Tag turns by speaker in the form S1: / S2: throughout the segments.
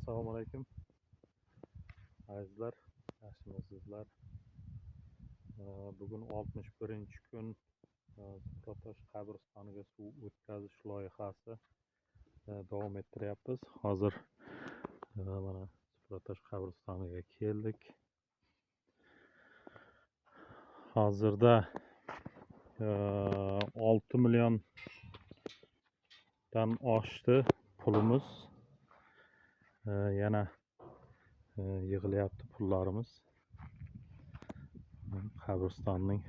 S1: Assalomu alaykum azizlar, yaxshimisizlar? Bugun 61-kun Supratosh qabristoniga suv o'tkazish loyihasi davom ettiryapmiz. Hozir mana Supratosh qabristoniga keldik. Hozirda 6 milliondan oshdi pulimiz. Yana yig'ilyapti pullarimiz. Qabristonning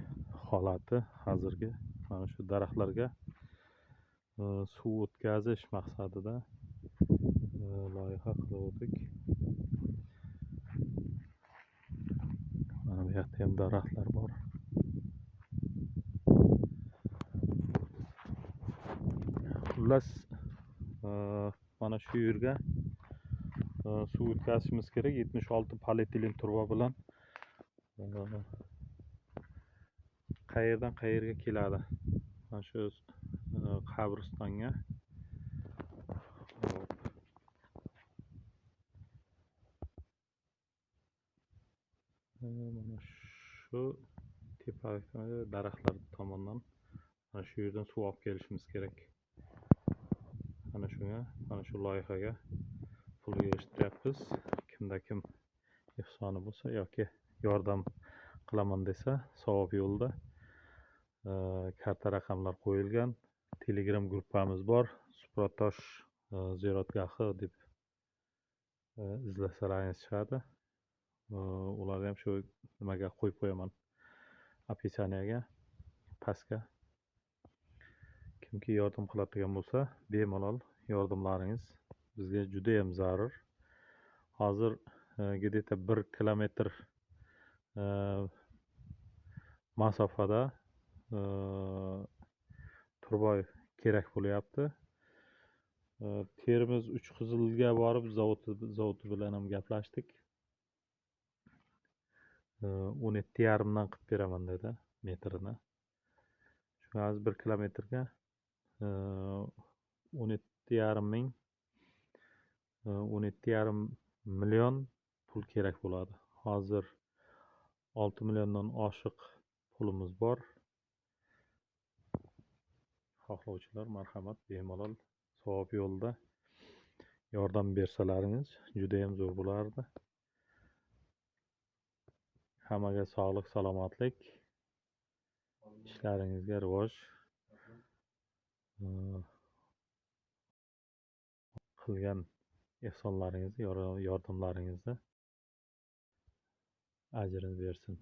S1: holati hozirgi mana shu daraxtlarga suv o'tkazish maqsadida loyiha qildik. Mana bu yerda ham daraxtlar bor. Xullas mana shu yerga suv o'tkazishimiz kerak. 76 polietilen turba bilan qayerdan qayerga keladi? Mana shu qabristonga. Mana shu tepadagi daraxtlar tomonidan mana shu yerdan suv olib kelishimiz kerak. Mana shunga, mana shu loyihaga pul yig'ishtiryapmiz. Kimda kim ehsoni bo'lsa yoki yordam qilaman desa, savob yo'lida karta raqamlar qo'yilgan. Telegram gruppamiz bor. Supratosh ziyoratgohi deb izlasalaringiz chiqadi. Ularni ham shu nimaga qo'yib qo'yaman, opisiyaga, pastga. Kimki yordam qiladigan bo'lsa, bemalol yordamlaringiz bizga juda ham zarur. Hozir где-то 1 kilometr masofada turba kerak bo'lyapti. Termiz Uchqizilga borib zavodi bilan ham gaplashdik. 17,5 dan qilib beraman dedi metrini. Shu hozir 1 kilometrga 17,5 ming, 17,5 million pul kerak bo'ladi. Hozir 6 milliondan oshiq pulimiz bor. Xohlovchilar marhamat, bemalol savob yo'lida yordam bersalaringiz juda ham zo'r bo'lardi. Hammaga sog'lik, salomatlik, ishlaringizga rivoj, qilgan ehsonlaringizni, yordamlaringizni ajrini bersin.